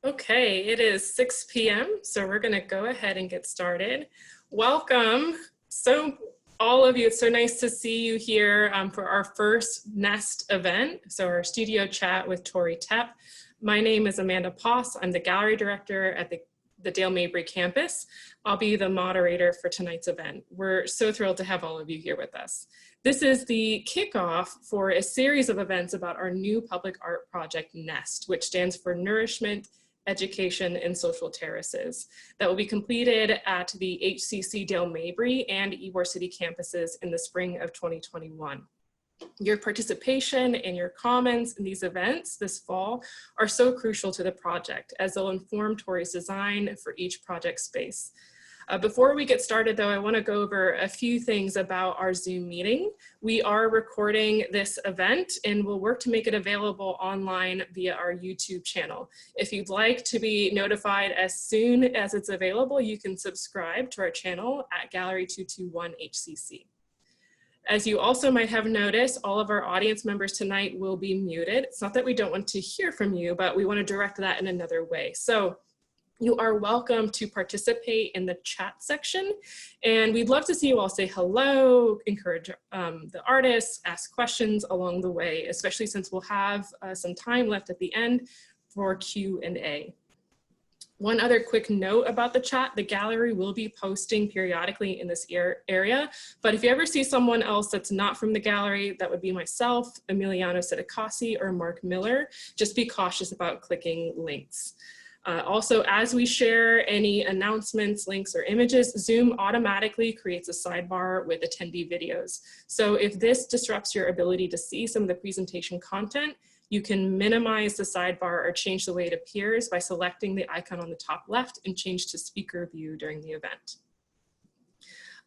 Okay, it is 6 p.m. So we're going to go ahead and get started. Welcome. All of you, it's so nice to see you here for our first Nest event. So our studio chat with Tory Tepp. My name is Amanda Poss. I'm the gallery director at the Dale Mabry campus. I'll be the moderator for tonight's event. We're so thrilled to have all of you here with us. This is the kickoff for a series of events about our new public art project, Nest, which stands for Nourishment, Education, and Social Terraces, that will be completed at the HCC Dale Mabry and Ybor City campuses in the spring of 2021. Your participation and your comments in these events this fall are so crucial to the project, as they'll inform Tory's design for each project space. Before we get started though, I want to go over a few things about our Zoom meeting. We are recording this event and we'll work to make it available online via our YouTube channel. If you'd like to be notified as soon as it's available, you can subscribe to our channel at Gallery221 HCC. As you also might have noticed, all of our audience members tonight will be muted. It's not that we don't want to hear from you, but we want to direct that in another way. So you are welcome to participate in the chat section, and we'd love to see you all say hello, encourage the artists, ask questions along the way, especially since we'll have some time left at the end for Q&A. One other quick note about the chat: the gallery will be posting periodically in this area, but if you ever see someone else that's not from the gallery, that would be myself, Emiliano Sidicasi, or Mark Miller, just be cautious about clicking links. Also, as we share any announcements, links, or images, Zoom automatically creates a sidebar with attendee videos. So if this disrupts your ability to see some of the presentation content, you can minimize the sidebar or change the way it appears by selecting the icon on the top left and change to speaker view during the event.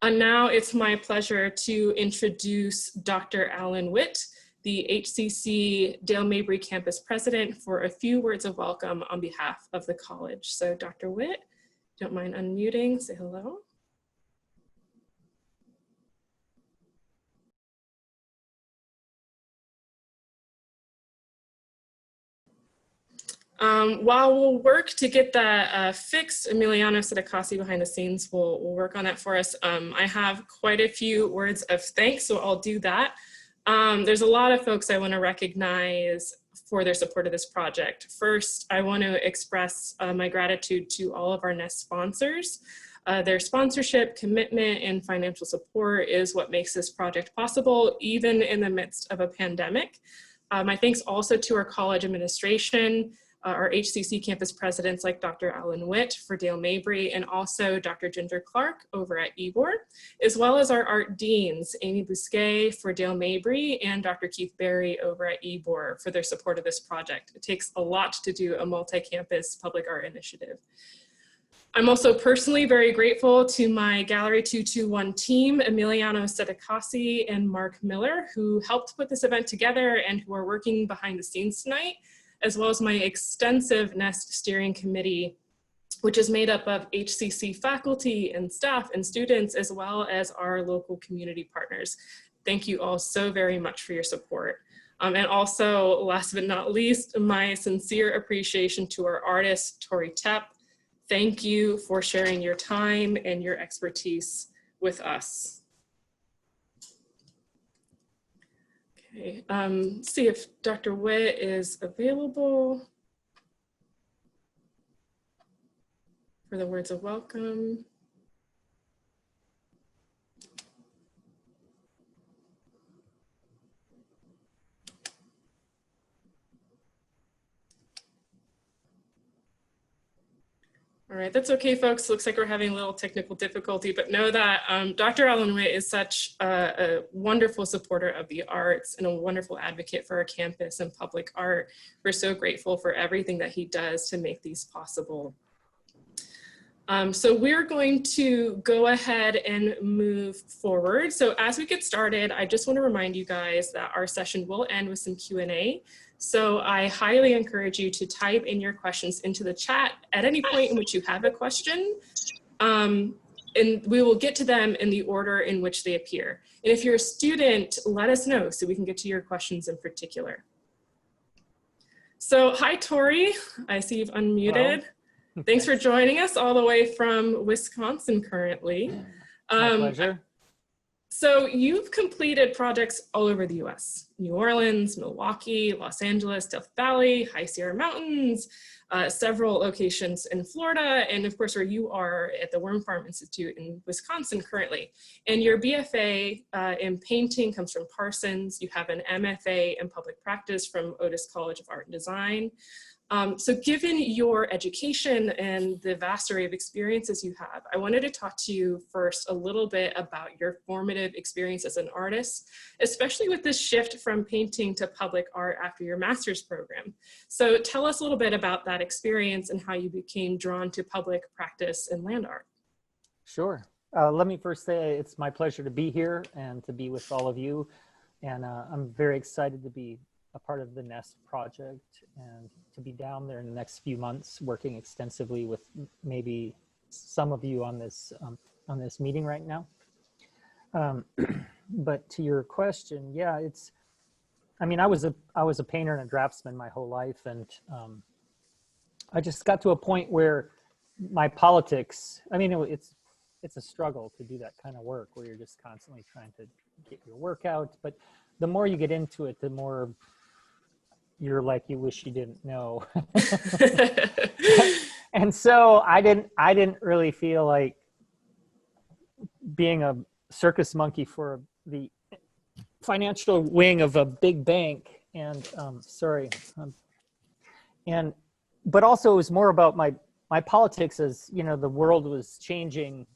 And now it's my pleasure to introduce Dr. Alan Witt, the HCC Dale Mabry campus president, for a few words of welcome on behalf of the college. So Dr. Witt, don't mind unmuting, say hello. While we'll work to get that fixed, Emiliano Sidicasi behind the scenes will work on that for us. I have quite a few words of thanks, so I'll do that. There's a lot of folks I want to recognize for their support of this project. First, I want to express my gratitude to all of our Nest sponsors. Their sponsorship, commitment, and financial support is what makes this project possible, even in the midst of a pandemic. My thanks also to our college administration, our HCC campus presidents like Dr. Alan Witt for Dale Mabry, and also Dr. Ginger Clark over at Ybor, as well as our art deans, Amy Bousquet for Dale Mabry and Dr. Keith Berry over at Ybor for their support of this project. It takes a lot to do a multi-campus public art initiative. I'm also personally very grateful to my Gallery 221 team, Emiliano Sidicasi and Mark Miller, who helped put this event together and who are working behind the scenes tonight, as well as my extensive Nest steering committee, which is made up of HCC faculty and staff and students, as well as our local community partners. Thank you all so very much for your support. And also, last but not least, my sincere appreciation to our artist, Tory Tepp. Thank you for sharing your time and your expertise with us. Okay, see if Dr. Witt is available for the words of welcome. All right, that's okay, folks. Looks like we're having a little technical difficulty, but know that Dr. Alan Witt is such a wonderful supporter of the arts and a wonderful advocate for our campus and public art. We're so grateful for everything that he does to make these possible. So we're going to go ahead and move forward. So as we get started, I just want to remind you guys that our session will end with some Q&A. So I highly encourage you to type in your questions into the chat at any point in which you have a question, and we will get to them in the order in which they appear. And if you're a student, let us know so we can get to your questions in particular. So hi, Tory. I see you've unmuted. Hello. Thanks for joining us all the way from Wisconsin currently. My pleasure. So you've completed projects all over the US, New Orleans, Milwaukee, Los Angeles, Death Valley, High Sierra Mountains, several locations in Florida, and of course where you are at the Wormfarm Institute in Wisconsin currently. And your BFA in painting comes from Parsons. You have an MFA in public practice from Otis College of Art and Design. So given your education and the vast array of experiences you have, I wanted to talk to you first a little bit about your formative experience as an artist, especially with this shift from painting to public art after your master's program. So tell us a little bit about that experience and how you became drawn to public practice and land art. Sure. Let me first say it's my pleasure to be here and to be with all of you. And I'm very excited to be a part of the NEST project and to be down there in the next few months working extensively with maybe some of you on this meeting right now. But to your question, yeah, I was a painter and a draftsman my whole life, and I just got to a point where my politics, it's a struggle to do that kind of work where you're just constantly trying to get your work out, but the more you get into it, the more you're like, you wish you didn't know. And so I didn't really feel like being a circus monkey for the financial wing of a big bank. And but also it was more about my politics as, the world was changing.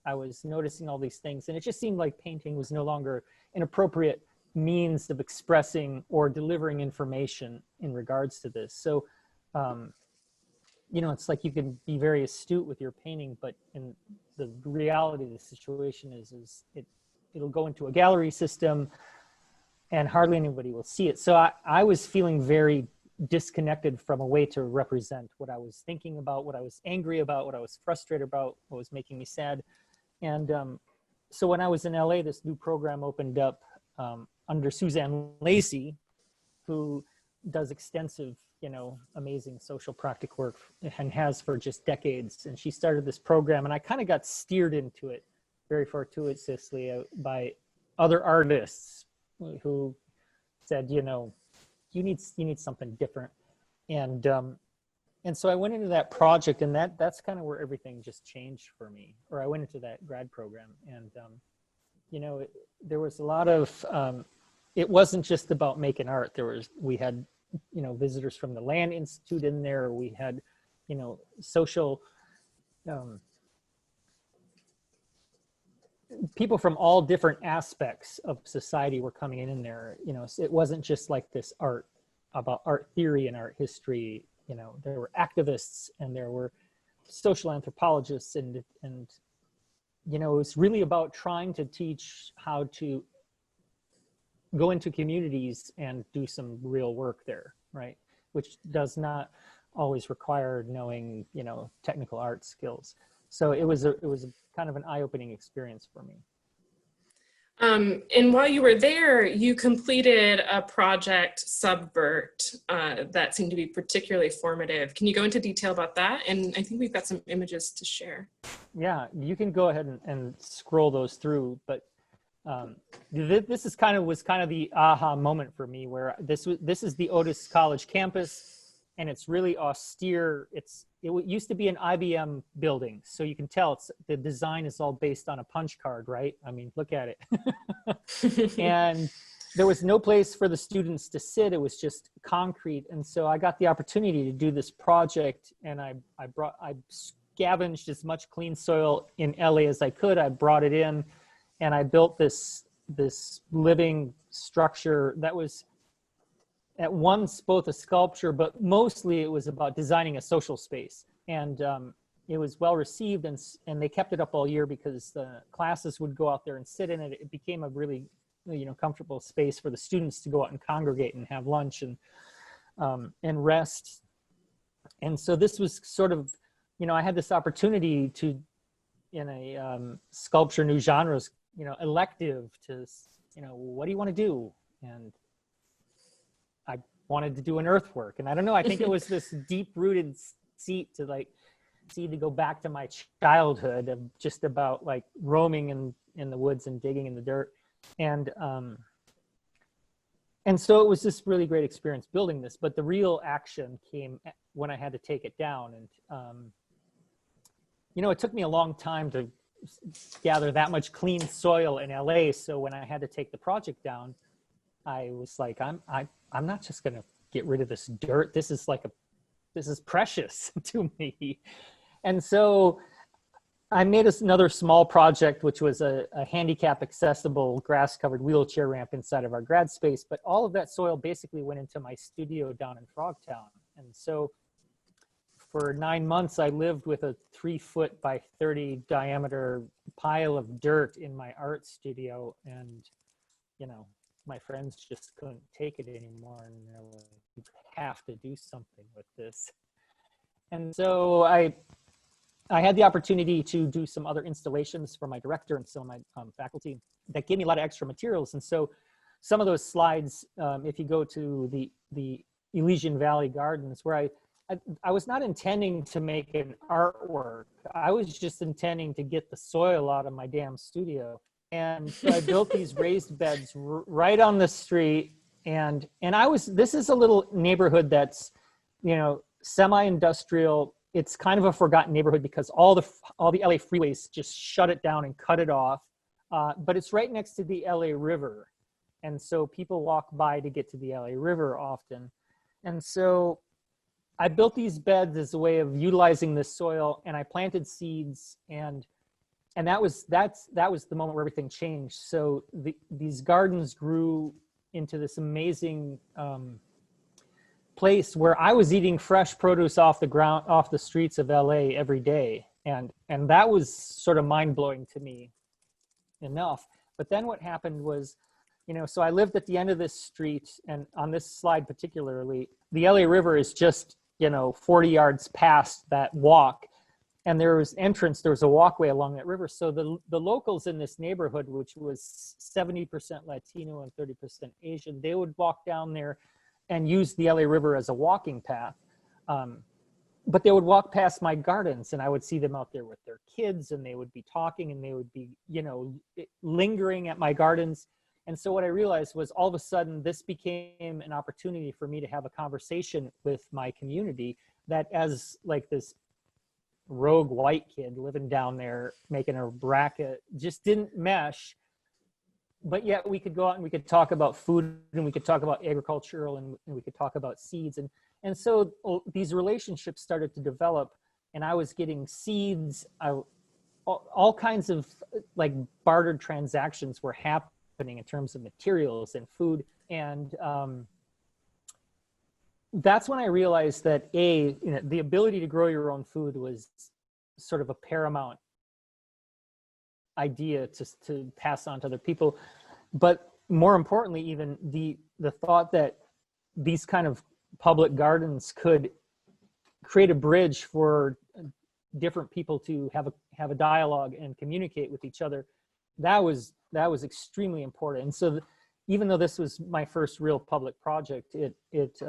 I was noticing all these things, and it just seemed like painting was no longer an appropriate means of expressing or delivering information in regards to this. So, it's like you can be very astute with your painting, but in the reality of the situation is it'll go into a gallery system and hardly anybody will see it. So I was feeling very disconnected from a way to represent what I was thinking about, what I was angry about, what I was frustrated about, what was making me sad. And so when I was in LA, this new program opened up under Suzanne Lacy, who does extensive, amazing social practice work and has for just decades. And she started this program, and I kind of got steered into it very fortuitously by other artists who said, you need something different. And so I went into that project, and that's kind of where everything just changed for me. Or I went into that grad program, and there was a lot of, it wasn't just about making art. We had, visitors from the Land Institute in there. We had, social, people from all different aspects of society were coming in there. It wasn't just like this art about art theory and art history. There were activists and there were social anthropologists and it was really about trying to teach how to go into communities and do some real work there, right? Which does not always require knowing, technical art skills. So it was a kind of an eye-opening experience for me. And while you were there, you completed a project, Subvert, that seemed to be particularly formative. Can you go into detail about that? And I think we've got some images to share. Yeah, you can go ahead and scroll those through, but this was kind of the aha moment for me, where this is the Otis College campus, and it's really austere. It used to be an IBM building, so you can tell the design is all based on a punch card, right? I mean, look at it. And there was no place for the students to sit. It was just concrete. And so I got the opportunity to do this project, and I scavenged as much clean soil in LA as I could. I brought it in, and I built this living structure that was at once both a sculpture, but mostly it was about designing a social space. And it was well received, and they kept it up all year because the classes would go out there and sit in it. It became a really, comfortable space for the students to go out and congregate and have lunch and rest. And so this was sort of, I had this opportunity to, in a sculpture new genres, elective to, what do you want to do? And I wanted to do an earthwork. And I don't know, I think it was this deep rooted seat to like, see to go back to my childhood of just about like roaming in the woods and digging in the dirt. And so it was this really great experience building this, but the real action came when I had to take it down. And, you know, it took me a long time to gather that much clean soil in LA. So when I had to take the project down, I was like, I'm not just going to get rid of this dirt. This is precious to me. And so I made another small project, which was a handicap accessible grass covered wheelchair ramp inside of our grad space. But all of that soil basically went into my studio down in Frogtown. And so for 9 months, I lived with a 3-foot by 30 diameter pile of dirt in my art studio. And, you know, my friends just couldn't take it anymore. And they're like, you have to do something with this. And so I had the opportunity to do some other installations for my director and some of my faculty that gave me a lot of extra materials. And so some of those slides, if you go to the Elysian Valley Gardens, where I was not intending to make an artwork. I was just intending to get the soil out of my damn studio. And so I built these raised beds right on the street. And this is a little neighborhood that's, you know, semi-industrial. It's kind of a forgotten neighborhood because all the LA freeways just shut it down and cut it off. But it's right next to the LA River. And so people walk by to get to the LA River often. And so I built these beds as a way of utilizing the soil, and I planted seeds, and that was the moment where everything changed. So these gardens grew into this amazing place where I was eating fresh produce off the ground, off the streets of LA every day. And that was sort of mind blowing to me enough. But then what happened was, you know, so I lived at the end of this street, and on this slide particularly, the LA River is just, you know, 40 yards past that walk. And there was a walkway along that river. So the locals in this neighborhood, which was 70% Latino and 30% Asian, they would walk down there and use the LA River as a walking path. But they would walk past my gardens, and I would see them out there with their kids, and they would be talking, and they would be, you know, lingering at my gardens. And so what I realized was all of a sudden this became an opportunity for me to have a conversation with my community that, as like this rogue white kid living down there making a racket, just didn't mesh. But yet we could go out and we could talk about food, and we could talk about agricultural, and we could talk about seeds. And so these relationships started to develop, and I was getting seeds. All kinds of like bartered transactions were happening in terms of materials and food. And that's when I realized that you know, the ability to grow your own food was sort of a paramount idea to pass on to other people. But more importantly, even the thought that these kind of public gardens could create a bridge for different people to have a dialogue and communicate with each other, that was extremely important. And so even though this was my first real public project, it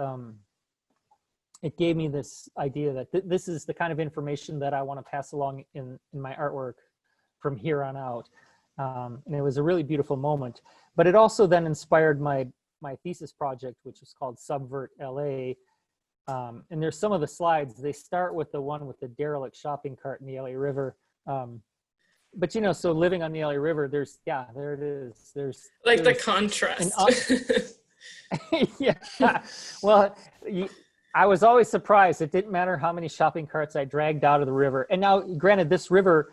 gave me this idea that this is the kind of information that I want to pass along in my artwork from here on out. And it was a really beautiful moment. But it also then inspired my thesis project, which was called Subvert LA. And there's some of the slides. They start with the one with the derelict shopping cart in the LA River. But you know, so living on the LA River, there it is. There's the contrast. Yeah. Well, I was always surprised. It didn't matter how many shopping carts I dragged out of the river. And now, granted, this river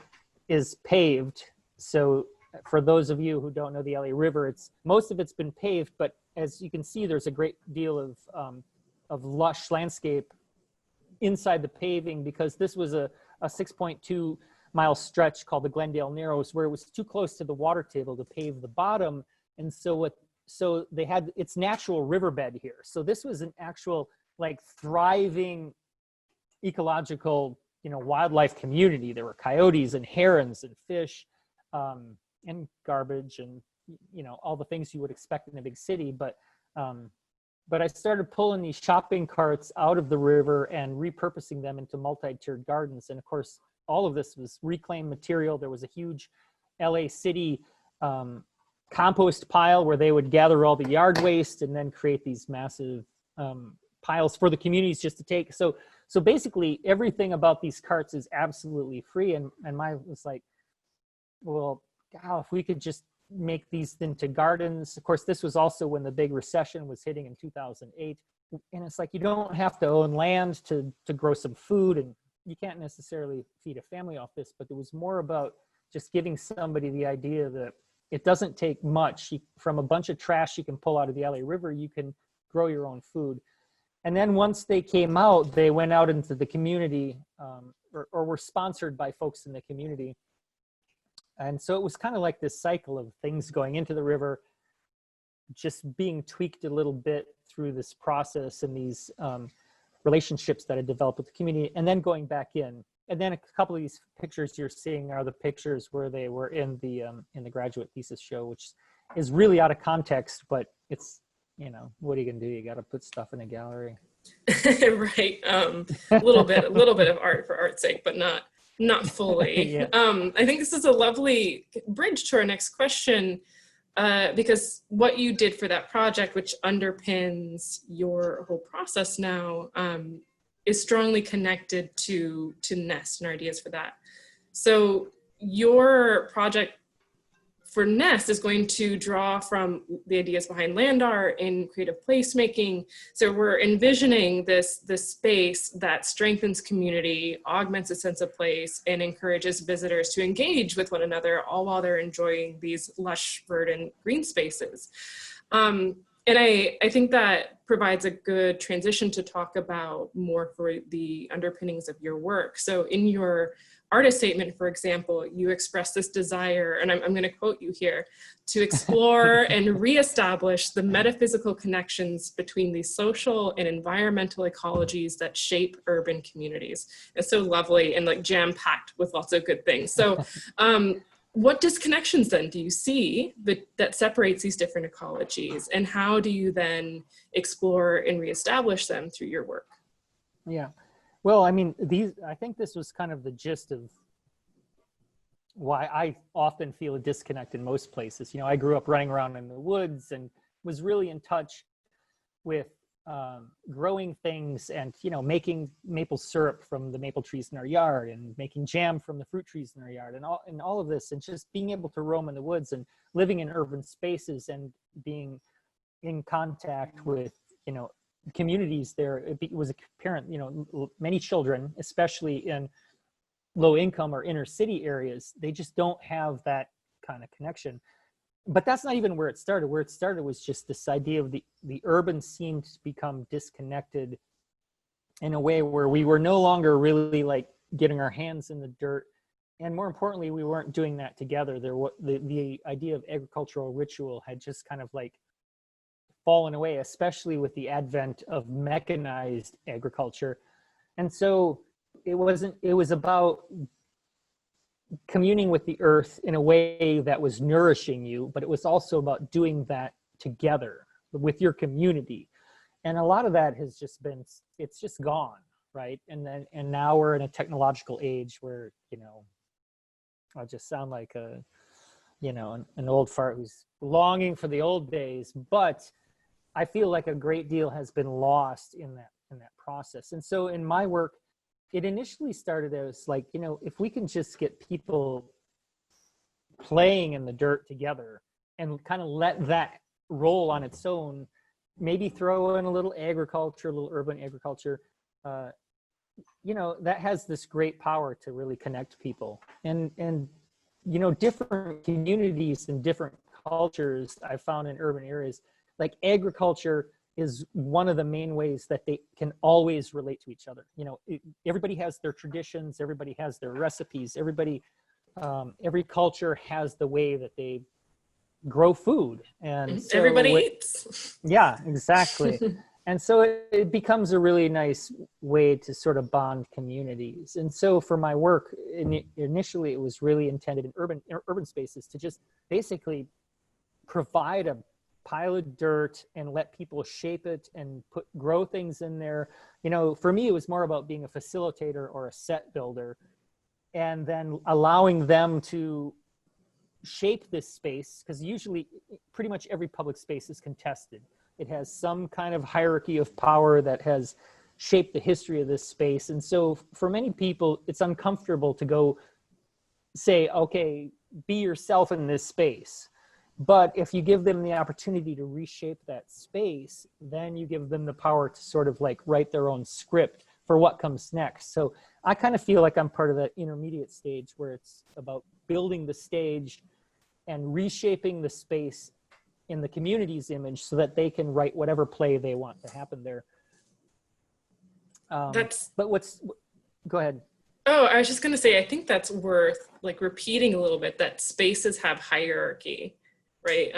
is paved. So for those of you who don't know the LA River, most of it's been paved, but as you can see, there's a great deal of lush landscape inside the paving, because this was a 6.2 mile stretch called the Glendale Narrows, where it was too close to the water table to pave the bottom. And so they had its natural riverbed here. So this was an actual like thriving ecological, you know, wildlife community. There were coyotes and herons and fish, and garbage, and, you know, all the things you would expect in a big city. But But I started pulling these shopping carts out of the river and repurposing them into multi-tiered gardens. And of course, all of this was reclaimed material. There was a huge LA City compost pile where they would gather all the yard waste and then create these massive piles for the communities just to take. So basically everything about these carts is absolutely free. And mine was like, well, God, if we could just make these into gardens. Of course, this was also when the big recession was hitting in 2008. And it's like, you don't have to own land to grow some food, and you can't necessarily feed a family off this, but it was more about just giving somebody the idea that it doesn't take much. From a bunch of trash you can pull out of the LA River, you can grow your own food. And then once they came out, they went out into the community or were sponsored by folks in the community. And so it was kind of like this cycle of things going into the river, just being tweaked a little bit through this process and these relationships that had developed with the community, and then going back in. And then a couple of these pictures you're seeing are the pictures where they were in the graduate thesis show, which is really out of context, but it's, you know, what are you gonna do? You got to put stuff in a gallery. Right. A little bit of art for art's sake, but not fully. Yeah. I think this is a lovely bridge to our next question, because what you did for that project, which underpins your whole process now, is strongly connected to Nest and our ideas for that. So your project for Nest is going to draw from the ideas behind land art and creative placemaking. So we're envisioning this space that strengthens community, augments a sense of place, and encourages visitors to engage with one another, all while they're enjoying these lush, verdant green spaces. And I think that provides a good transition to talk about more for the underpinnings of your work. So in your artist statement, for example, you express this desire, and I'm going to quote you here, to explore and reestablish the metaphysical connections between the social and environmental ecologies that shape urban communities. It's so lovely and like jam-packed with lots of good things. So what disconnections then do you see that separates these different ecologies, and how do you then explore and reestablish them through your work? Yeah. Well, I mean, I think this was kind of the gist of why I often feel a disconnect in most places. You know, I grew up running around in the woods and was really in touch with growing things and, you know, making maple syrup from the maple trees in our yard and making jam from the fruit trees in our yard and all of this, and just being able to roam in the woods and living in urban spaces and being in contact with, you know, communities there. It was apparent, you know, many children, especially in low income or inner city areas, they just don't have that kind of connection. But that's not even where it started. Where it started was just this idea of the urban seemed to become disconnected in a way where we were no longer really like getting our hands in the dirt. And more importantly, we weren't doing that together. The idea of agricultural ritual had just kind of like fallen away, especially with the advent of mechanized agriculture. And so it was about communing with the earth in a way that was nourishing you, but it was also about doing that together with your community. And a lot of that has just been, it's just gone, right? And now we're in a technological age where, you know, I just sound like a, you know, an old fart who's longing for the old days, but I feel like a great deal has been lost in that process. And so in my work, it initially started as like, you know, if we can just get people playing in the dirt together and kind of let that roll on its own, maybe throw in a little agriculture, a little urban agriculture, you know, that has this great power to really connect people. And you know, different communities and different cultures I found in urban areas, like agriculture is one of the main ways that they can always relate to each other. You know, everybody has their traditions, everybody has their recipes, every culture has the way that they grow food. And so everybody eats. Yeah, exactly. And so it becomes a really nice way to sort of bond communities. And so for my work, initially it was really intended in urban spaces to just basically provide pile of dirt and let people shape it and grow things in there. You know, for me, it was more about being a facilitator or a set builder, and then allowing them to shape this space, because usually pretty much every public space is contested. It has some kind of hierarchy of power that has shaped the history of this space. And so for many people, it's uncomfortable to go say, okay, be yourself in this space. But if you give them the opportunity to reshape that space, then you give them the power to sort of like write their own script for what comes next. So I kind of feel like I'm part of that intermediate stage where it's about building the stage and reshaping the space in the community's image so that they can write whatever play they want to happen there. Go ahead. Oh, I was just going to say, I think that's worth like repeating a little bit, that spaces have hierarchy, right?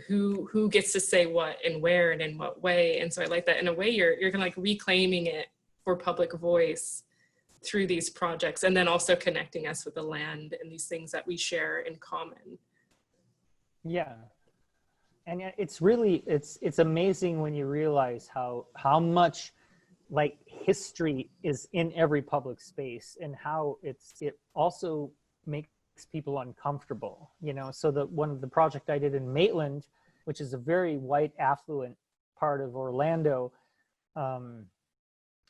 Who gets to say what and where and in what way. And so I like that. In a way, you're kind of like reclaiming it for public voice through these projects, and then also connecting us with the land and these things that we share in common. Yeah. And it's really, it's amazing when you realize how much like history is in every public space, and how it also makes people uncomfortable, you know. So one of the project I did in Maitland, which is a very white affluent part of Orlando,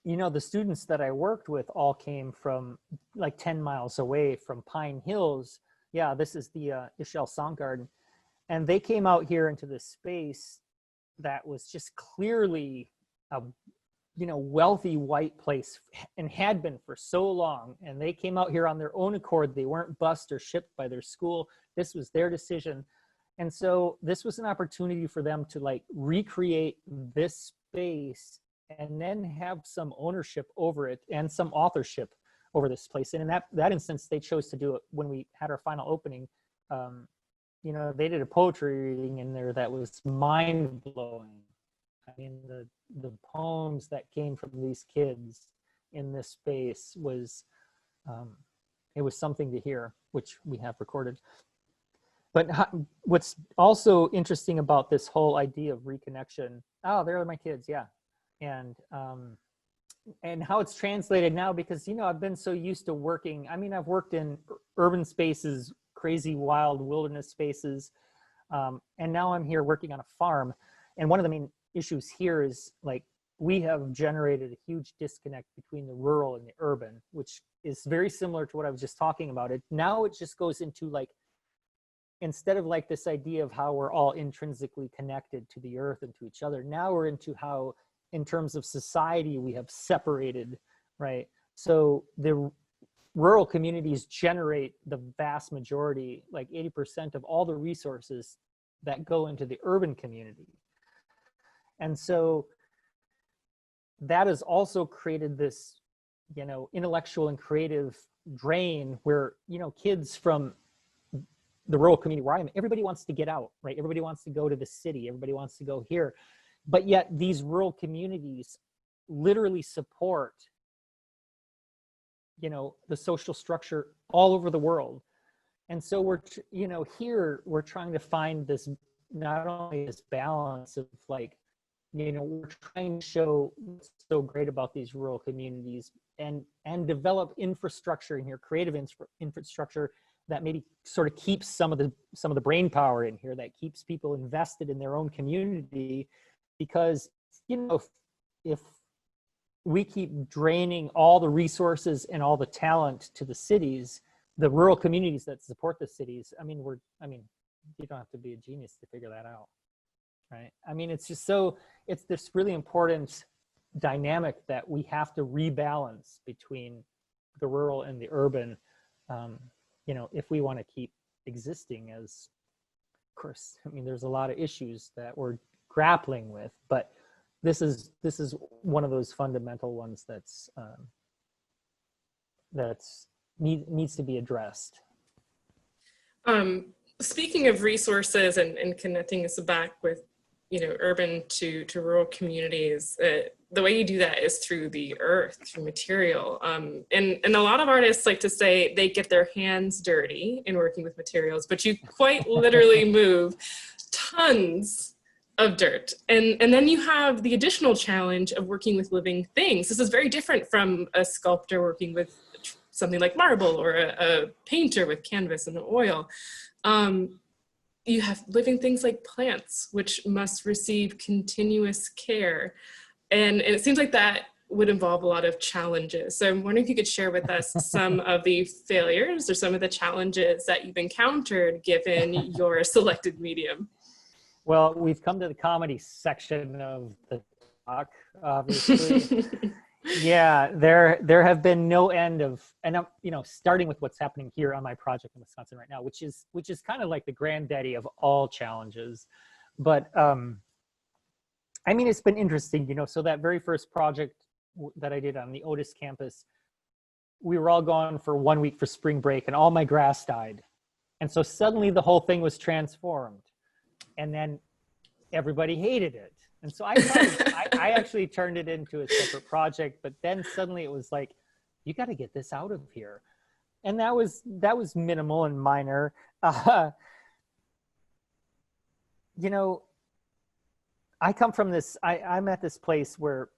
you know, the students that I worked with all came from like 10 miles away from Pine Hills. Yeah, this is the Ishel Song Garden. And they came out here into this space that was just clearly a, you know, wealthy white place, and had been for so long. And they came out here on their own accord. They weren't bused or shipped by their school. This was their decision. And so this was an opportunity for them to like recreate this space and then have some ownership over it and some authorship over this place. And in that instance, they chose to do it when we had our final opening. You know, they did a poetry reading in there that was mind-blowing. I mean, the poems that came from these kids in this space was, it was something to hear, which we have recorded. But what's also interesting about this whole idea of reconnection, oh, there are my kids, yeah. And how it's translated now, because, you know, I've been so used to working, I mean, I've worked in urban spaces, crazy wild wilderness spaces, and now I'm here working on a farm. And one of the main issues here is like we have generated a huge disconnect between the rural and the urban, which is very similar to what I was just talking about. Now it just goes into like, instead of like this idea of how we're all intrinsically connected to the earth and to each other, now we're into how in terms of society we have separated, right? So the rural communities generate the vast majority, like 80% of all the resources that go into the urban community. And so that has also created this, you know, intellectual and creative drain where, you know, kids from the rural community where I am, everybody wants to get out, right? Everybody wants to go to the city. Everybody wants to go here. But yet these rural communities literally support, you know, the social structure all over the world. And so we're, you know, here we're trying to find this, not only this balance of like, you know, we're trying to show what's so great about these rural communities and develop infrastructure in here, creative infrastructure that maybe sort of keeps some of the brain power in here, that keeps people invested in their own community. Because, you know, if we keep draining all the resources and all the talent to the cities, the rural communities that support the cities, I mean, you don't have to be a genius to figure that out, right? I mean, it's just so, it's this really important dynamic that we have to rebalance between the rural and the urban, you know, if we want to keep existing as, of course, I mean, there's a lot of issues that we're grappling with, but this is one of those fundamental ones that's needs to be addressed. Speaking of resources and connecting us back with, you know, urban to rural communities, the way you do that is through the earth, through material. And a lot of artists like to say they get their hands dirty in working with materials, but you quite literally move tons of dirt. And then you have the additional challenge of working with living things. This is very different from a sculptor working with something like marble, or a painter with canvas and oil. You have living things like plants, which must receive continuous care. And it seems like that would involve a lot of challenges. So I'm wondering if you could share with us some of the failures or some of the challenges that you've encountered given your selected medium. Well, we've come to the comedy section of the talk, obviously. Yeah, there have been no end of, and I'm, starting with what's happening here on my project in Wisconsin right now, which is kind of like the granddaddy of all challenges. But I mean, it's been interesting, so that very first project that I did on the Otis campus, we were all gone for 1 week for spring break, and all my grass died. And so suddenly the whole thing was transformed. And then everybody hated it. And so I actually turned it into a separate project, but then suddenly it was like, you got to get this out of here. And that was minimal and minor. I come from this, I'm at this place where,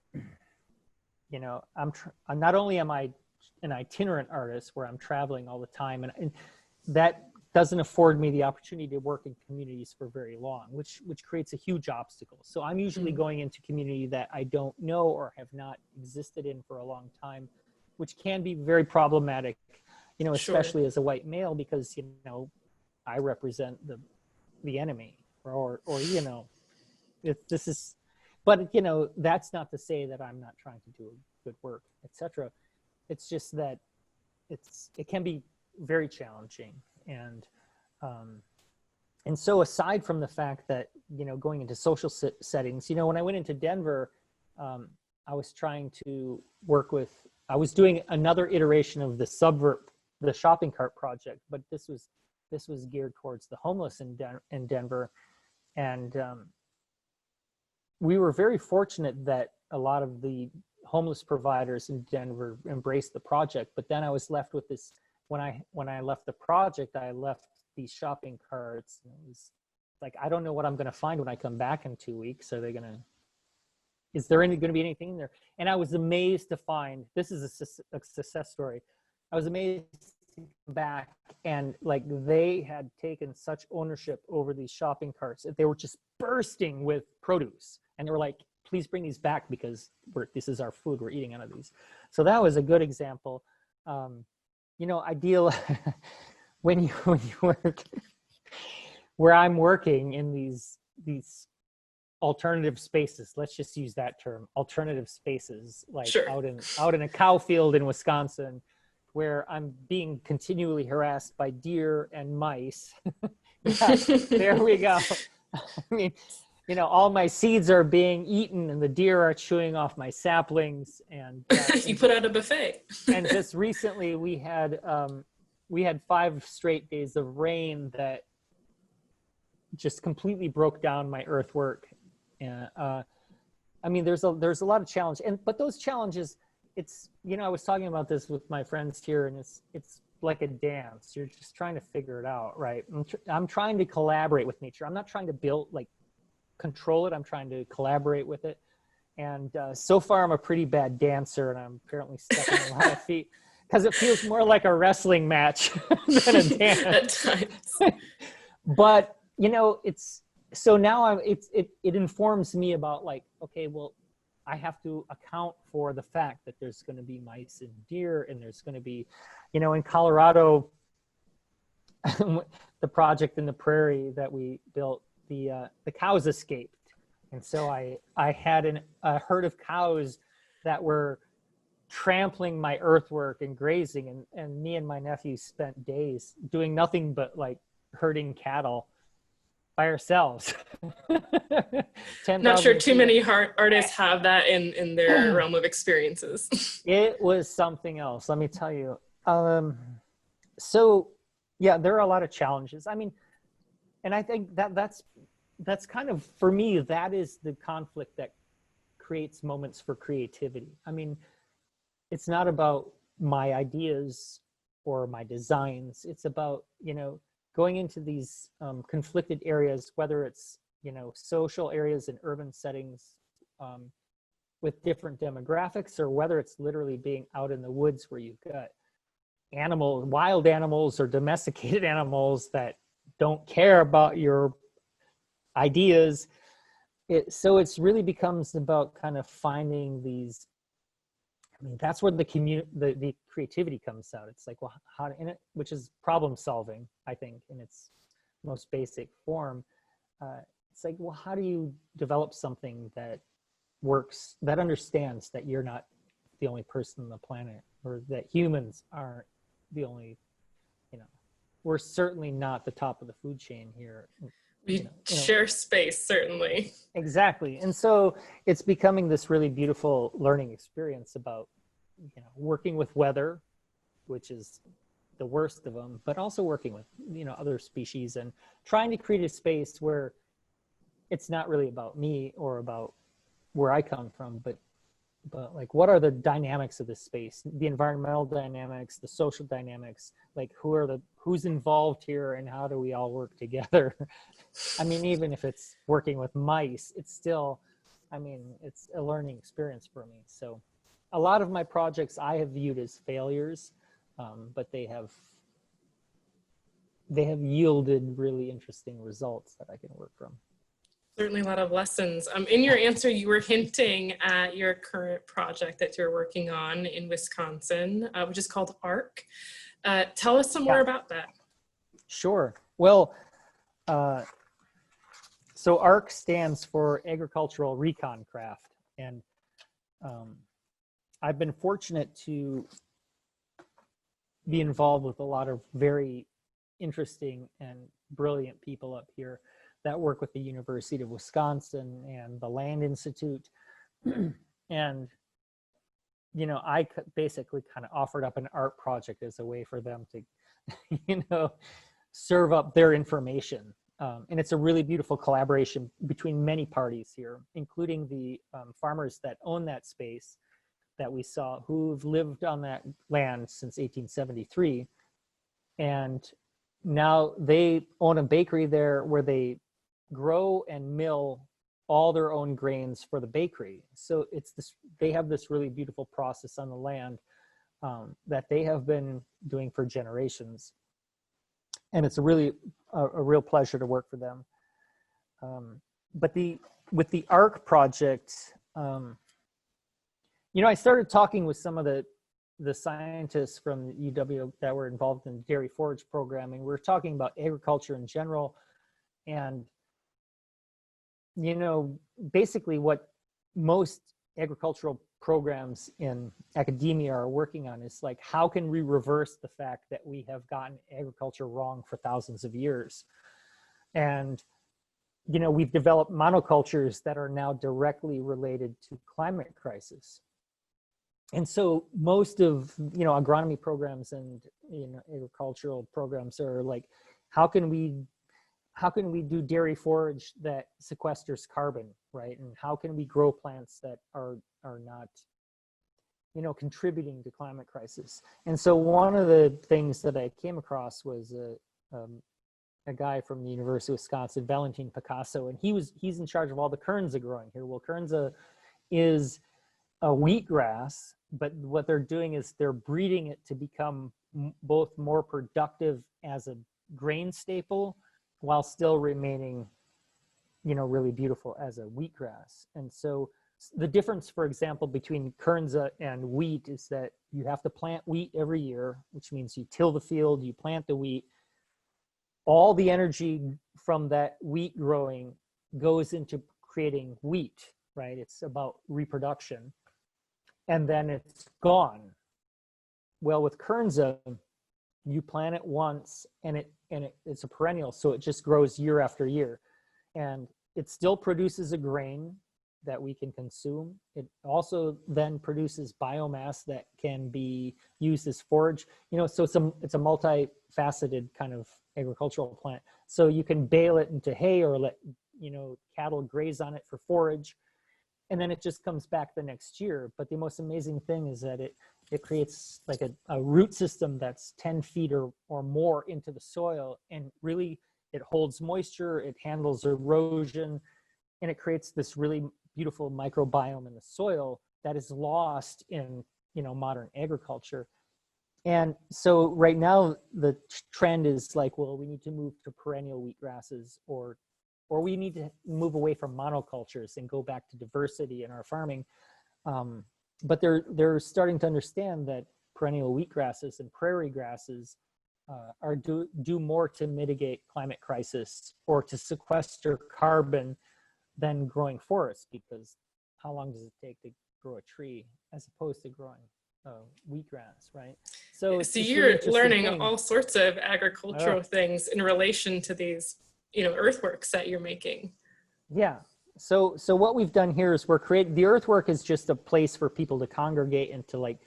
I'm not only am I an itinerant artist where I'm traveling all the time, and that doesn't afford me the opportunity to work in communities for very long, which creates a huge obstacle. So I'm usually going into community that I don't know or have not existed in for a long time, which can be very problematic, especially as a white male, because, I represent the enemy, or if this is, but, that's not to say that I'm not trying to do good work, etc. It's just that it can be very challenging. And so aside from the fact that, going into social settings, when I went into Denver, I was trying to work with, I was doing another iteration of the shopping cart project, but this was geared towards the homeless in Denver. And we were very fortunate that a lot of the homeless providers in Denver embraced the project, but then I was left with this. When I left the project, I left these shopping carts. And it was like, I don't know what I'm going to find when I come back in 2 weeks. Is there going to be anything in there? And I was amazed to find, this is a success story. I was amazed to come back, and like, they had taken such ownership over these shopping carts that they were just bursting with produce. And they were like, please bring these back, because this is our food. We're eating out of these. So that was a good example. Ideal when you work where I'm working in these alternative spaces. Let's just use that term, alternative spaces, like sure. out in a cow field in Wisconsin, where I'm being continually harassed by deer and mice. Yeah, there we go. I mean, all my seeds are being eaten, and the deer are chewing off my saplings. And you put out a buffet. And just recently, we had 5 straight days of rain that just completely broke down my earthwork. And I mean, there's a lot of challenge, but those challenges, it's, I was talking about this with my friends here, and it's like a dance. You're just trying to figure it out, right? I'm trying to collaborate with nature. I'm not trying to control it. I'm trying to collaborate with it. And so far, I'm a pretty bad dancer, and I'm apparently stepping a lot of feet, because it feels more like a wrestling match than a dance. At times. But it's, so now it informs me about, like, okay, well, I have to account for the fact that there's going to be mice and deer, and there's going to be, in Colorado, the project in the prairie that we built, the cows escaped. And so I had a herd of cows that were trampling my earthwork and grazing, and me and my nephew spent days doing nothing but like herding cattle by ourselves. Not sure too many artists have that in their realm of experiences. It was something else, let me tell you. So yeah, there are a lot of challenges. I mean, and I think that's kind of, for me, that is the conflict that creates moments for creativity. I mean, it's not about my ideas or my designs. It's about, going into these conflicted areas, whether it's, social areas and urban settings with different demographics, or whether it's literally being out in the woods where you've got wild animals or domesticated animals that don't care about your ideas. So it's really becomes about kind of finding these, that's where the creativity comes out. It's like, well, which is problem solving, I think, in its most basic form. It's like, well, how do you develop something that works, that understands that you're not the only person on the planet, or that humans aren't the only, we're certainly not the top of the food chain here. We share space, certainly. Exactly. And so it's becoming this really beautiful learning experience about, working with weather, which is the worst of them, but also working with, other species, and trying to create a space where it's not really about me or about where I come from, but like, what are the dynamics of this space, the environmental dynamics, the social dynamics, like who's involved here, and how do we all work together? Even if it's working with mice, it's still, it's a learning experience for me. So a lot of my projects I have viewed as failures, but they have yielded really interesting results that I can work from. Certainly a lot of lessons. In your answer, you were hinting at your current project that you're working on in Wisconsin, which is called ARC. Tell us some more about that. Sure. Well, so ARC stands for Agricultural Recon Craft. And I've been fortunate to be involved with a lot of very interesting and brilliant people up here that work with the University of Wisconsin and the Land Institute. And, I basically kind of offered up an art project as a way for them to, serve up their information. And it's a really beautiful collaboration between many parties here, including the farmers that own that space that we saw, who've lived on that land since 1873. And now they own a bakery there where they grow and mill all their own grains for the bakery. So they have this really beautiful process on the land that they have been doing for generations. And it's a real pleasure to work for them. But with the ARC project, I started talking with some of the scientists from UW that were involved in dairy forage programming. We were talking about agriculture in general, and basically what most agricultural programs in academia are working on is like, how can we reverse the fact that we have gotten agriculture wrong for thousands of years? And, we've developed monocultures that are now directly related to climate crisis. And so most of, agronomy programs and, agricultural programs are like, how can we do dairy forage that sequesters carbon, right? And how can we grow plants that are not, contributing to climate crisis? And so one of the things that I came across was a guy from the University of Wisconsin, Valentin Picasso, and he's in charge of all the kernza growing here. Well, kernza is a wheatgrass, but what they're doing is they're breeding it to become both more productive as a grain staple, while still remaining, really beautiful as a wheatgrass. And so the difference, for example, between kernza and wheat is that you have to plant wheat every year, which means you till the field, you plant the wheat. All the energy from that wheat growing goes into creating wheat, right? It's about reproduction. And then it's gone. Well, with kernza, you plant it once and it's a perennial, so it just grows year after year. And it still produces a grain that we can consume. It also then produces biomass that can be used as forage. So it's a multifaceted kind of agricultural plant. So you can bale it into hay or let cattle graze on it for forage, and then it just comes back the next year. But the most amazing thing is that it creates like a root system that's 10 feet or more into the soil, and really it holds moisture, it handles erosion, and it creates this really beautiful microbiome in the soil that is lost in, you know, modern agriculture. And so right now the trend is like, well, we need to move to perennial wheatgrasses, or we need to move away from monocultures and go back to diversity in our farming. But they're starting to understand that perennial wheatgrasses and prairie grasses do more to mitigate climate crisis or to sequester carbon than growing forests, because how long does it take to grow a tree as opposed to growing wheatgrass, right? So it's just you're really learning thing. all sorts of agricultural things in relation to these, you know, earthworks that you're making. Yeah. So what we've done here is we're creating, the earthwork is just a place for people to congregate and to like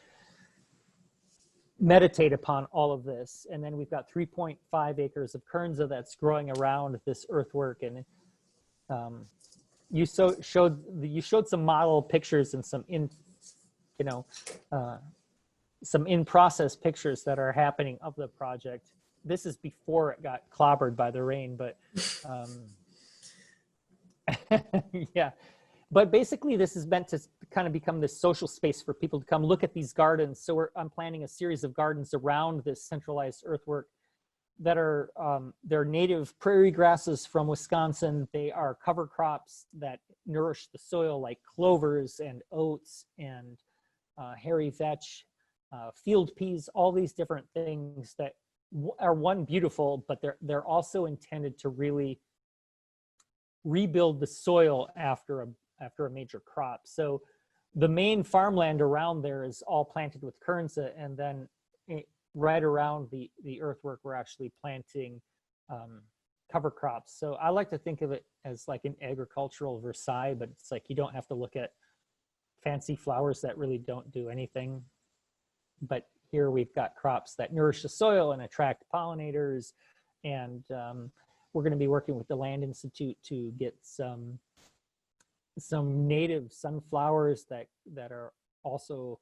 meditate upon all of this. And then we've got 3.5 acres of kernza that's growing around this earthwork. And you showed some model pictures and some some in-process pictures that are happening of the project. This is before it got clobbered by the rain, but yeah. But basically this is meant to kind of become this social space for people to come look at these gardens. So I'm planning a series of gardens around this centralized earthwork that are, they're native prairie grasses from Wisconsin. They are cover crops that nourish the soil, like clovers and oats and hairy vetch, field peas, all these different things that are beautiful, but they're also intended to really rebuild the soil after a major crop. So the main farmland around there is all planted with kernza, and then right around the earthwork, we're actually planting cover crops. So I like to think of it as like an agricultural Versailles, but it's like you don't have to look at fancy flowers that really don't do anything. But here we've got crops that nourish the soil and attract pollinators. And we're going to be working with the Land Institute to get some native sunflowers that are also,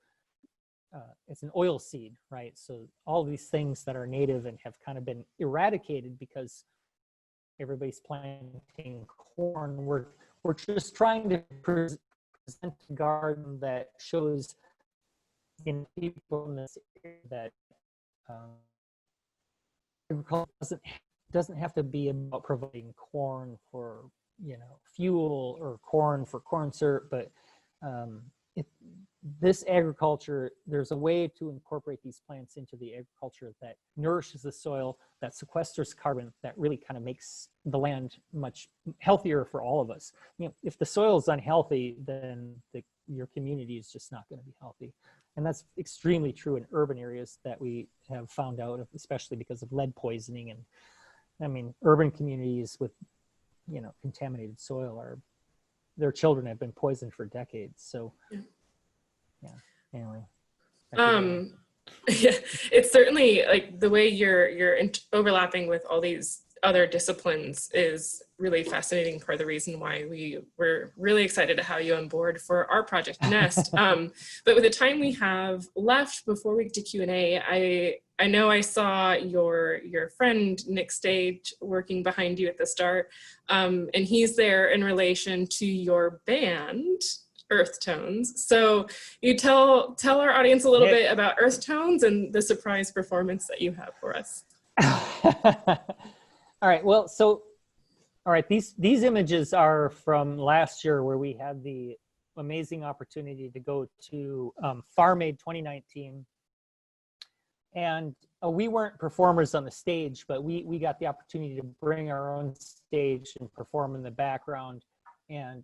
it's an oil seed, right? So all these things that are native and have kind of been eradicated because everybody's planting corn. We're just trying to present a garden that shows people in this area that agriculture doesn't have to be about providing corn for, you know, fuel or corn for corn syrup, but this agriculture, there's a way to incorporate these plants into the agriculture that nourishes the soil, that sequesters carbon, that really kind of makes the land much healthier for all of us. You know, if the soil is unhealthy, then your community is just not going to be healthy. And that's extremely true in urban areas that we have found out, especially because of lead poisoning. And I mean, urban communities with, you know, contaminated soil their children have been poisoned for decades. So yeah, anyway. Yeah, it's certainly like the way you're overlapping with all these other disciplines is really fascinating. Part of the reason why we were really excited to have you on board for our project Nest. But with the time we have left before we get to Q&A, I know I saw your friend Nick Stage working behind you at the start, and he's there in relation to your band, Earth Tones. So you tell our audience a little bit about Earth Tones and the surprise performance that you have for us. All right, well, so, all right, these images are from last year, where we had the amazing opportunity to go to Farm Aid 2019. And we weren't performers on the stage, but we got the opportunity to bring our own stage and perform in the background. And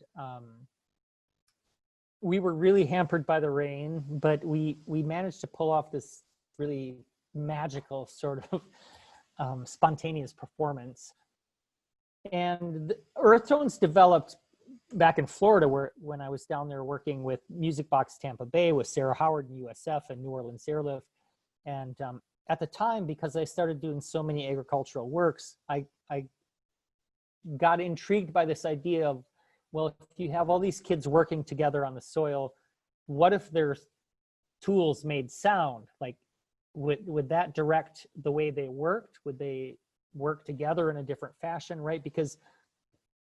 we were really hampered by the rain, but we managed to pull off this really magical sort of spontaneous performance. And the Earth Tones developed back in Florida, when I was down there working with Music Box Tampa Bay with Sarah Howard and USF and New Orleans Airlift. And at the time, because I started doing so many agricultural works, I got intrigued by this idea of, well, if you have all these kids working together on the soil, what if their tools made sound? Like, would that direct the way they worked? Would they work together in a different fashion, right? Because,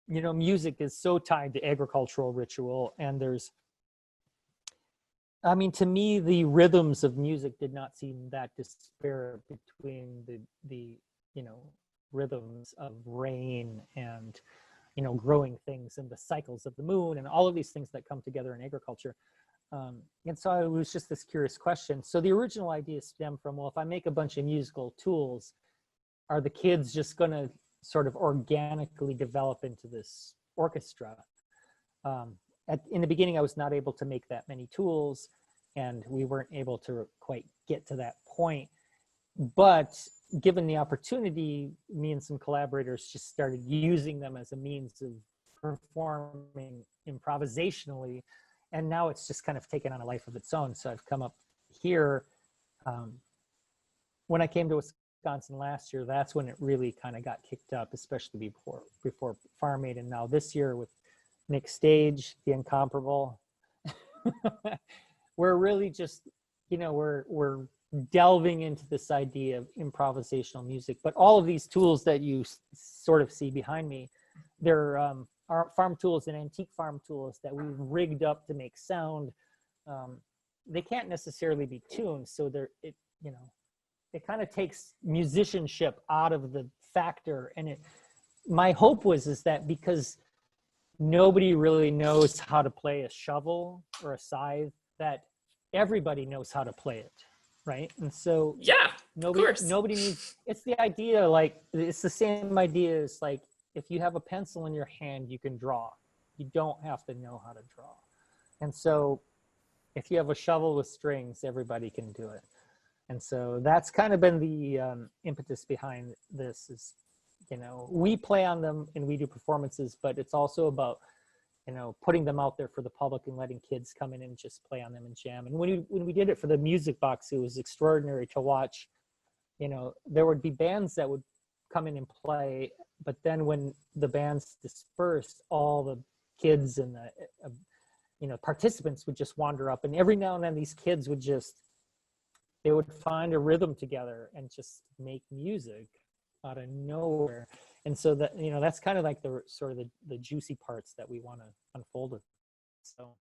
you know, music is so tied to agricultural ritual, and there's, I mean, to me, the rhythms of music did not seem that disparate between the you know, rhythms of rain and, you know, growing things and the cycles of the moon and all of these things that come together in agriculture. And so it was just this curious question. So the original idea stemmed from, well, if I make a bunch of musical tools, are the kids just going to sort of organically develop into this orchestra? In the beginning, I was not able to make that many tools, and we weren't able to quite get to that point. But given the opportunity, me and some collaborators just started using them as a means of performing improvisationally. And now it's just kind of taken on a life of its own. So I've come up here. When I came to Wisconsin last year, that's when it really kind of got kicked up, especially before Farm Aid. And now this year with Nick Stage, the incomparable, we're really just, you know, we're delving into this idea of improvisational music. But all of these tools that you sort of see behind me, they're our farm tools and antique farm tools that we've rigged up to make sound. They can't necessarily be tuned, so it kind of takes musicianship out of the factor. And my hope is that because nobody really knows how to play a shovel or a scythe, that everybody knows how to play it, right? And so Yeah, nobody needs, it's the idea, like, it's the same idea as, like, if you have a pencil in your hand, you can draw. You don't have to know how to draw. And so if you have a shovel with strings, everybody can do it. And so that's kind of been the impetus behind this is, you know, we play on them and we do performances, but it's also about, you know, putting them out there for the public and letting kids come in and just play on them and jam. And when we did it for the music box, it was extraordinary to watch. You know, there would be bands that would come in and play, but then when the bands dispersed, all the kids and the you know, participants would just wander up, and every now and then these kids would they would find a rhythm together and just make music out of nowhere. And so that, you know, that's kind of like the sort of the juicy parts that we want to unfold with. So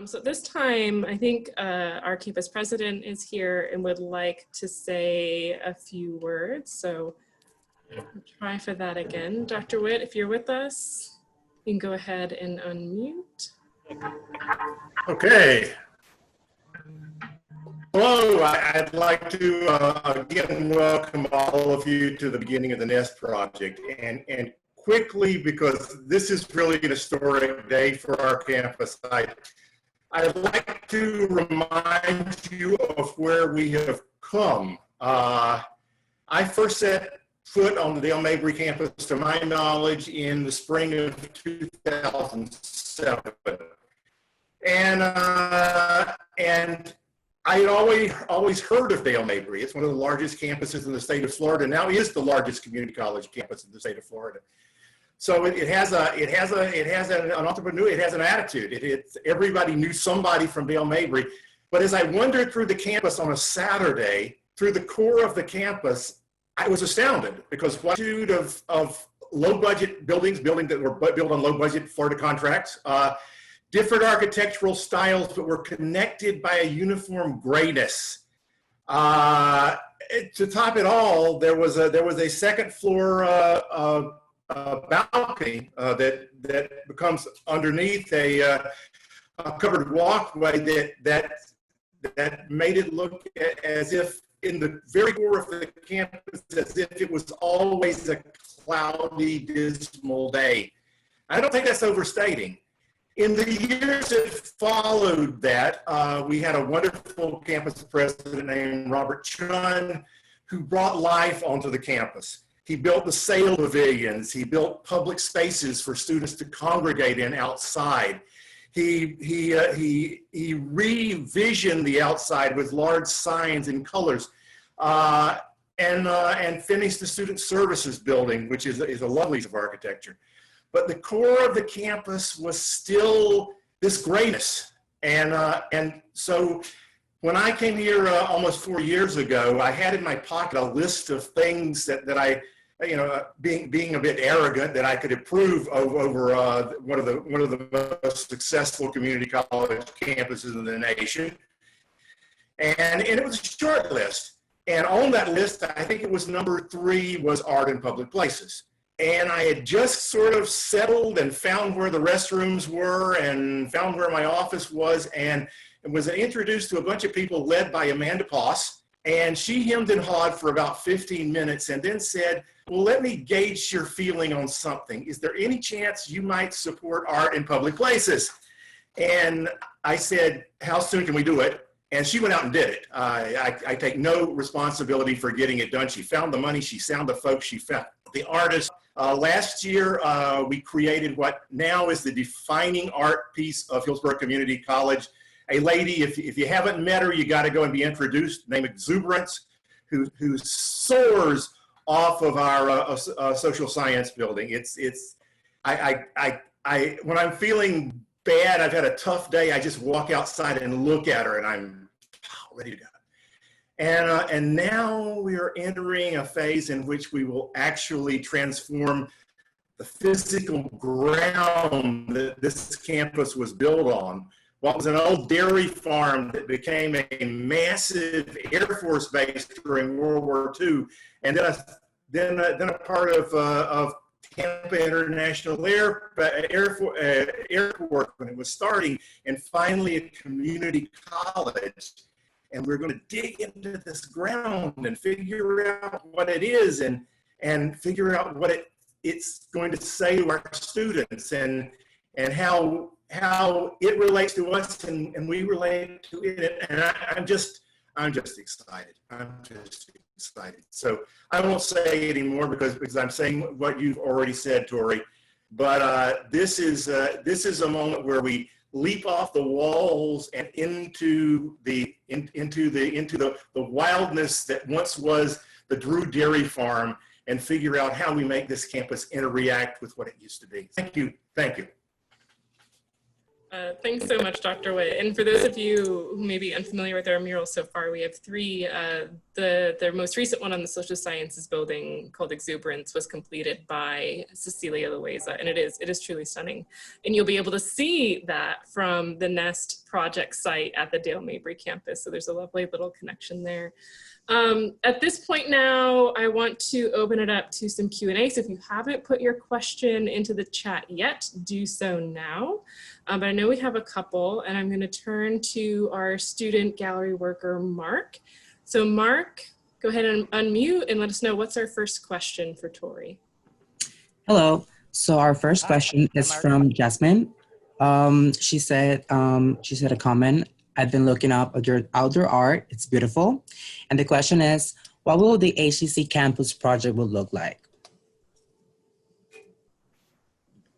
So at this time, I think our campus president is here and would like to say a few words. So I'll try for that again. Dr. Witt, if you're with us, you can go ahead and unmute. Okay. Hello, I'd like to again welcome all of you to the beginning of the NEST project, and quickly, because this is really an historic day for our campus, I'd like to remind you of where we have come. I first set foot on the Dale Mabry campus, to my knowledge, in the spring of 2007. And I had always heard of Dale Mabry. It's one of the largest campuses in the state of Florida. Now is the largest community college campus in the state of Florida. So it has an entrepreneur. It has an attitude. Everybody knew somebody from Dale Mabry. But as I wandered through the campus on a Saturday, through the core of the campus, I was astounded, because what attitude of low budget buildings that were built on low budget Florida contracts, different architectural styles, but were connected by a uniform grayness. To top it all, there was a second floor balcony that becomes underneath a covered walkway that made it look as if in the very core of the campus, as if it was always a cloudy, dismal day. I don't think that's overstating. In the years that followed that, we had a wonderful campus president named Robert Chun, who brought life onto the campus. He built the sail pavilions. He built public spaces for students to congregate in outside. He revisioned the outside with large signs and colors, and finished the Student Services building, which is a lovely piece of architecture. But the core of the campus was still this grayness. And so when I came here almost 4 years ago, I had in my pocket a list of things that I, being a bit arrogant, that I could improve over one of the most successful community college campuses in the nation. And it was a short list. And on that list, I think it was number 3 was art in public places. And I had just sort of settled and found where the restrooms were and found where my office was, and was introduced to a bunch of people led by Amanda Poss. And she hemmed and hawed for about 15 minutes and then said, well, let me gauge your feeling on something. Is there any chance you might support art in public places? And I said, how soon can we do it? And she went out and did it. I take no responsibility for getting it done. She found the money, she found the folks, she found the artists. Last year, we created what now is the defining art piece of Hillsborough Community College. A lady, if you haven't met her, you got to go and be introduced, named Exuberance, who soars off of our social science building. When I'm feeling bad, I've had a tough day, I just walk outside and look at her and I'm ready to go. And now we are entering a phase in which we will actually transform the physical ground that this campus was built on. What was an old dairy farm that became a massive Air Force base during World War II, and then a part of Tampa International Airport when it was starting, and finally a community college. And we're going to dig into this ground and figure out what it is, and figure out what it's going to say to our students, and how it relates to us and we relate to it. And I'm just excited. I'm just excited. So I won't say anymore because I'm saying what you've already said, Tory. But this is a moment where we leap off the walls and into the wildness that once was the Drew Dairy Farm, and figure out how we make this campus interact with what it used to be. Thank you. Thank you. Thanks so much, Dr. Witt. And for those of you who may be unfamiliar with our murals so far, we have 3. The most recent one on the Social Sciences building, called Exuberance, was completed by Cecilia Loaiza, and it is truly stunning. And you'll be able to see that from the Nest project site at the Dale Mabry campus. So there's a lovely little connection there. At this point now, I want to open it up to some Q&A. So if you haven't put your question into the chat yet, do so now. But I know we have a couple, and I'm going to turn to our student gallery worker, Mark. So Mark, go ahead and unmute and let us know what's our first question for Tory. Hello. So our first question is from Jasmine. She said a comment. I've been looking up at your outdoor art. It's beautiful. And the question is, what will the HCC campus project will look like?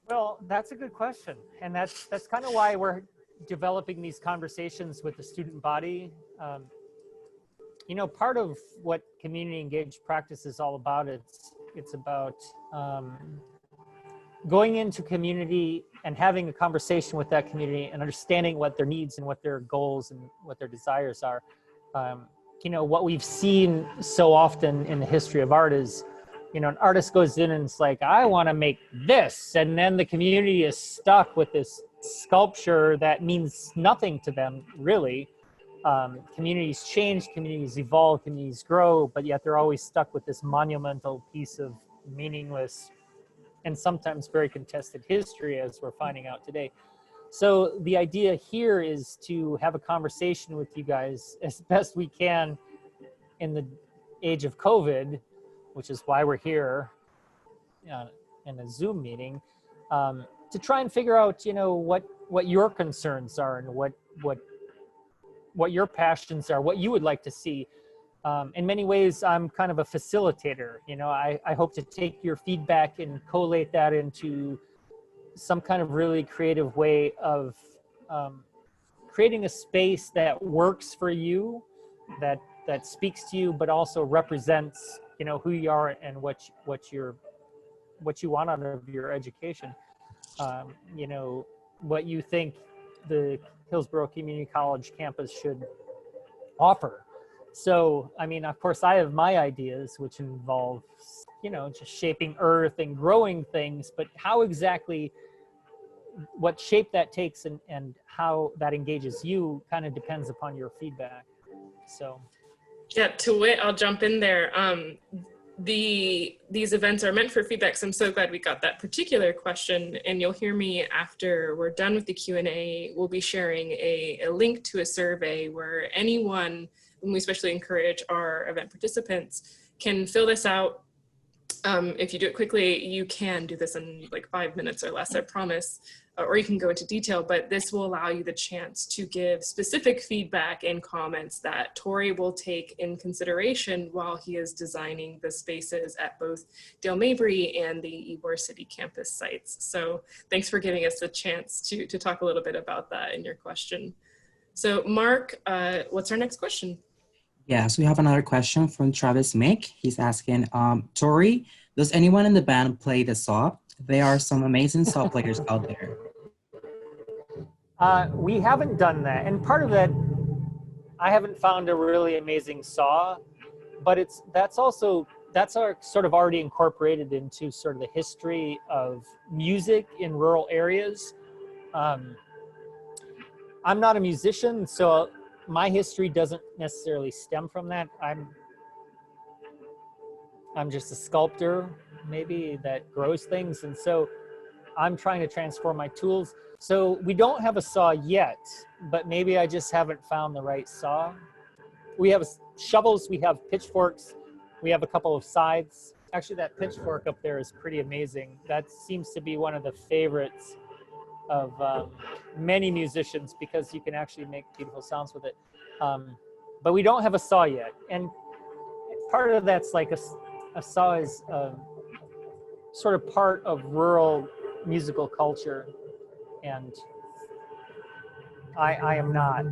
Well, that's a good question. And that's kind of why we're developing these conversations with the student body. Part of what community engaged practice is all about, it's about going into community and having a conversation with that community and understanding what their needs and what their goals and what their desires are. What we've seen so often in the history of art is, you know, an artist goes in and it's like, I want to make this. And then the community is stuck with this sculpture that means nothing to them, really. Communities change, communities evolve, communities grow, but yet they're always stuck with this monumental piece of meaningless and sometimes very contested history, as we're finding out today. So the idea here is to have a conversation with you guys as best we can in the age of COVID, which is why we're here in a Zoom meeting, to try and figure out, you know, what your concerns are and what your passions are, what you would like to see. In many ways, I'm kind of a facilitator. You know, I hope to take your feedback and collate that into some kind of really creative way of creating a space that works for you, that speaks to you, but also represents, you know, who you are and what you want out of your education. You know, what you think the Hillsborough Community College campus should offer. So, I mean, of course, I have my ideas, which involve, you know, just shaping earth and growing things, but how exactly, what shape that takes and how that engages you kind of depends upon your feedback. So. Yeah, to wit, I'll jump in there. These events are meant for feedback, so I'm so glad we got that particular question, and you'll hear me after we're done with the Q&A. We'll be sharing a link to a survey where anyone, and we especially encourage our event participants, can fill this out. If you do it quickly, you can do this in like 5 minutes or less, I promise, or you can go into detail, but this will allow you the chance to give specific feedback and comments that Tory will take in consideration while he is designing the spaces at both Dale Mabry and the Ybor City campus sites. So thanks for giving us a chance to talk a little bit about that in your question. So Mark, what's our next question? Yes, we have another question from Travis Mick. He's asking, Tory, does anyone in the band play the saw? There are some amazing saw players out there. We haven't done that. And part of that, I haven't found a really amazing saw, but that's sort of already incorporated into sort of the history of music in rural areas. I'm not a musician, so my history doesn't necessarily stem from that. I'm just a sculptor, maybe, that grows things. And so I'm trying to transform my tools. So we don't have a saw yet, but maybe I just haven't found the right saw. We have shovels, we have pitchforks, we have a couple of scythes. Actually, that pitchfork up there is pretty amazing. That seems to be one of the favorites of many musicians because you can actually make beautiful sounds with it. But we don't have a saw yet. And part of that's like a saw is sort of part of rural musical culture. And I am not.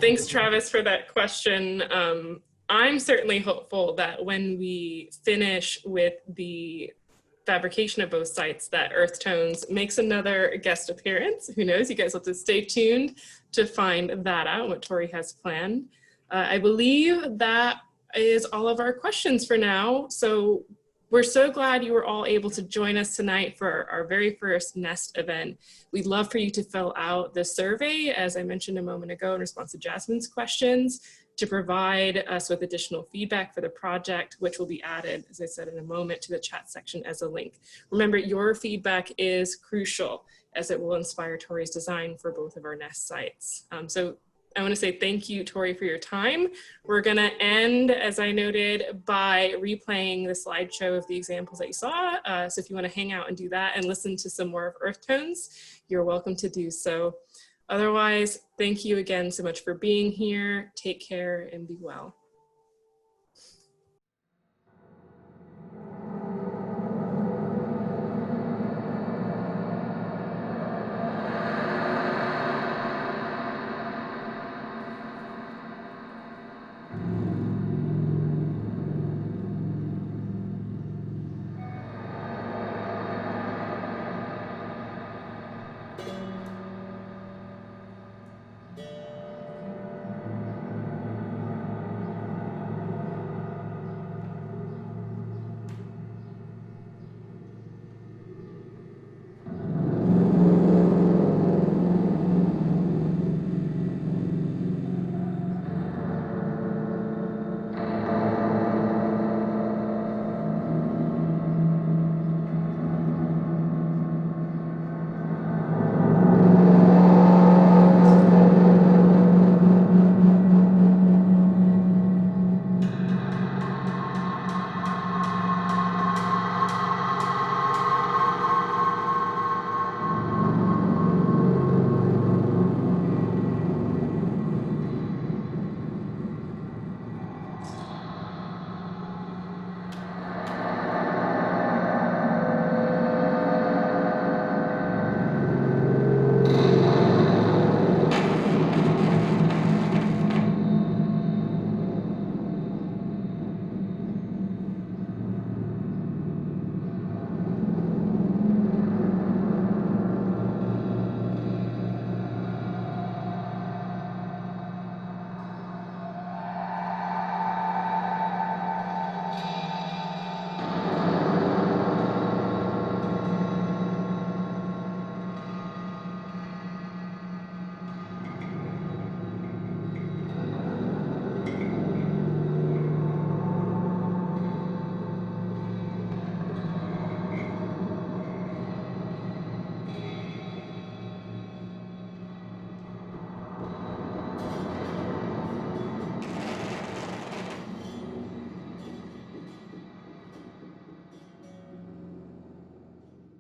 Thanks, Travis, for that question. I'm certainly hopeful that when we finish with the fabrication of both sites, that Earth Tones makes another guest appearance. Who knows? You guys will have to stay tuned to find that out, what Tory has planned. I believe that is all of our questions for now. So we're so glad you were all able to join us tonight for our very first NEST event. We'd love for you to fill out the survey, as I mentioned a moment ago, in response to Jasmine's questions, to provide us with additional feedback for the project, which will be added, as I said in a moment, to the chat section as a link. Remember, your feedback is crucial, as it will inspire Tory's design for both of our NEST sites. So I want to say thank you, Tory, for your time. We're going to end, as I noted, by replaying the slideshow of the examples that you saw. So if you want to hang out and do that and listen to some more of Earth Tones, you're welcome to do so. Otherwise, thank you again so much for being here. Take care and be well.